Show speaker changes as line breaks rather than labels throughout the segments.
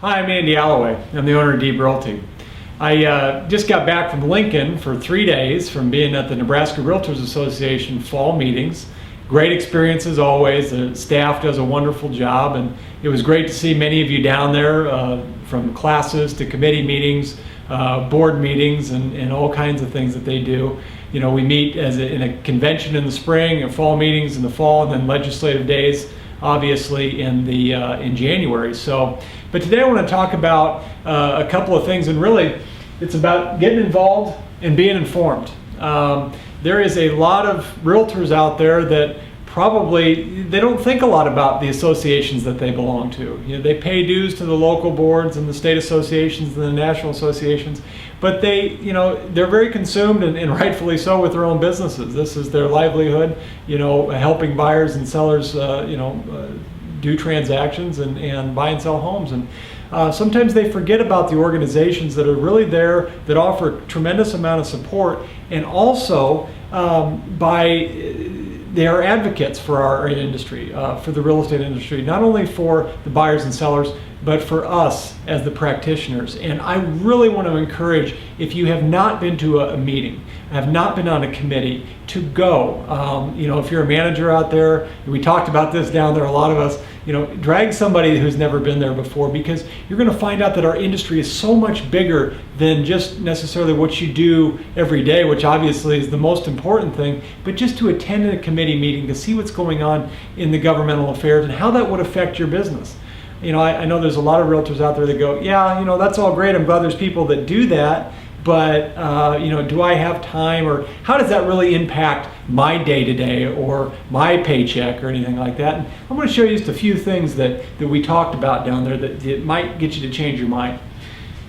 Hi, I'm Andy Alloway. I'm the owner of DEEB Realty. I just got back from Lincoln for 3 days from being at the Nebraska Realtors Association fall meetings. Great experience as always. The staff does a wonderful job, and it was great to see many of you down there from classes to committee meetings, board meetings, and all kinds of things that they do. You know, we meet in a convention in the spring, and fall meetings in the fall, and then legislative days obviously in January. But today I want to talk about a couple of things, and really it's about getting involved and being informed. There is a lot of realtors out there that they don't think a lot about the associations that they belong to. You know, they pay dues to the local boards and the state associations and the national associations, but they're very consumed, and rightfully so, with their own businesses. This is their livelihood, helping buyers and sellers, do transactions and buy and sell homes. And sometimes they forget about the organizations that are really there, that offer a tremendous amount of support, and also they are advocates for our industry, for the real estate industry, not only for the buyers and sellers, but for us as the practitioners. And I really want to encourage, if you have not been to a meeting, have not been on a committee, to go. If you're a manager out there, we talked about this down there, a lot of us, drag somebody who's never been there before, because you're going to find out that our industry is so much bigger than just necessarily what you do every day, which obviously is the most important thing, but just to attend a committee meeting to see what's going on in the governmental affairs and how that would affect your business. I know there's a lot of realtors out there that go, yeah, that's all great. I'm glad there's people that do that, but do I have time, or how does that really impact my day-to-day or my paycheck or anything like that? And I'm going to show you just a few things that we talked about down there that might get you to change your mind.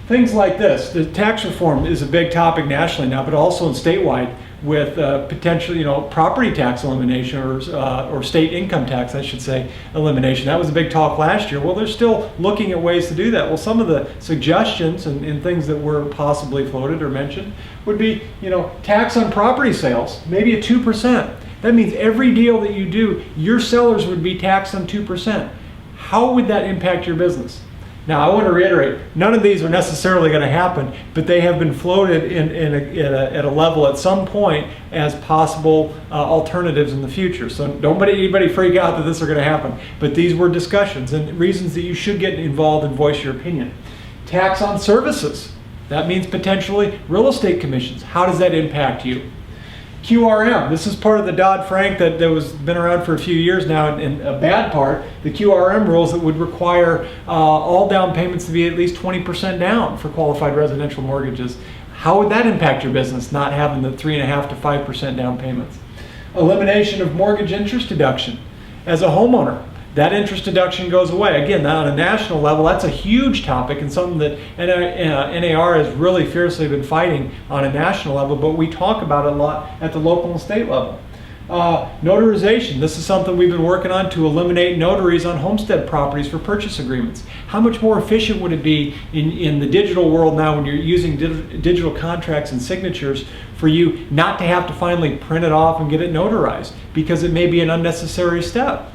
Things like this. The tax reform is a big topic nationally now, but also statewide, with potential, property tax elimination or state income tax, I should say, elimination. That was a big talk last year. Well, they're still looking at ways to do that. Well, some of the suggestions and things that were possibly floated or mentioned would be, tax on property sales, maybe at 2%. That means every deal that you do, your sellers would be taxed on 2%. How would that impact your business? Now, I want to reiterate, none of these are necessarily going to happen, but they have been floated at a level at some point as possible alternatives in the future. So don't let anybody freak out that this is going to happen. But these were discussions and reasons that you should get involved and voice your opinion. Tax on services. That means potentially real estate commissions. How does that impact you? QRM, this is part of the Dodd-Frank that was been around for a few years now, and a bad part, the QRM rules that would require all down payments to be at least 20% down for qualified residential mortgages. How would that impact your business, not having the 3.5% to 5% down payments? Elimination of mortgage interest deduction. As a homeowner, that interest deduction goes away. Again, on a national level, that's a huge topic and something that NAR has really fiercely been fighting on a national level, but we talk about it a lot at the local and state level. Notarization. This is something we've been working on to eliminate notaries on homestead properties for purchase agreements. How much more efficient would it be in the digital world now, when you're using digital contracts and signatures, for you not to have to finally print it off and get it notarized, because it may be an unnecessary step.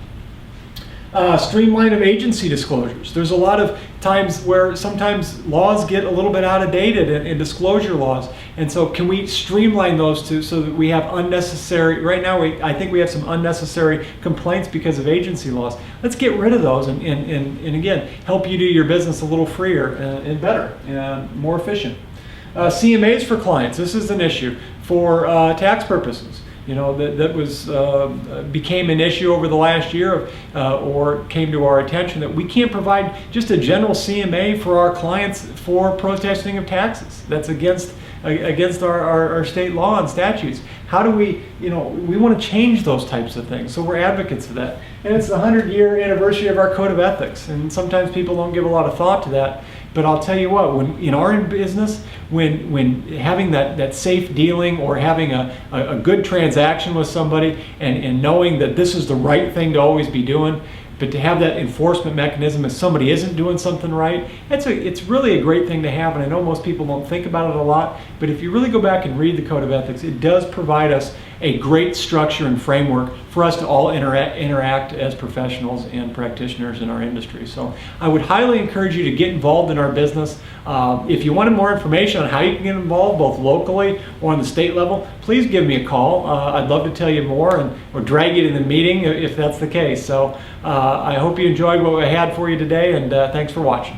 Streamline of agency disclosures. There's a lot of times where sometimes laws get a little bit out of dated in disclosure laws, and so can we streamline those so that we have unnecessary, right now I think we have some unnecessary complaints because of agency laws. Let's get rid of those and again, help you do your business a little freer and better and more efficient. CMAs for clients. This is an issue for tax purposes. That became an issue over the last year, or came to our attention, that we can't provide just a general CMA for our clients for protesting of taxes. That's against our state law and statutes. How do we want to change those types of things? So we're advocates of that. And it's the 100-year anniversary of our code of ethics, and sometimes people don't give a lot of thought to that. But I'll tell you what, when in our business, when having that safe dealing, or having a good transaction with somebody, and knowing that this is the right thing to always be doing, but to have that enforcement mechanism if somebody isn't doing something right, it's really a great thing to have. And I know most people don't think about it a lot, but if you really go back and read the Code of Ethics, it does provide us a great structure and framework for us to all interact as professionals and practitioners in our industry. So I would highly encourage you to get involved in our business. If you wanted more information on how you can get involved, both locally or on the state level, please give me a call. I'd love to tell you more or drag you to the meeting if that's the case. So I hope you enjoyed what I had for you today, and thanks for watching.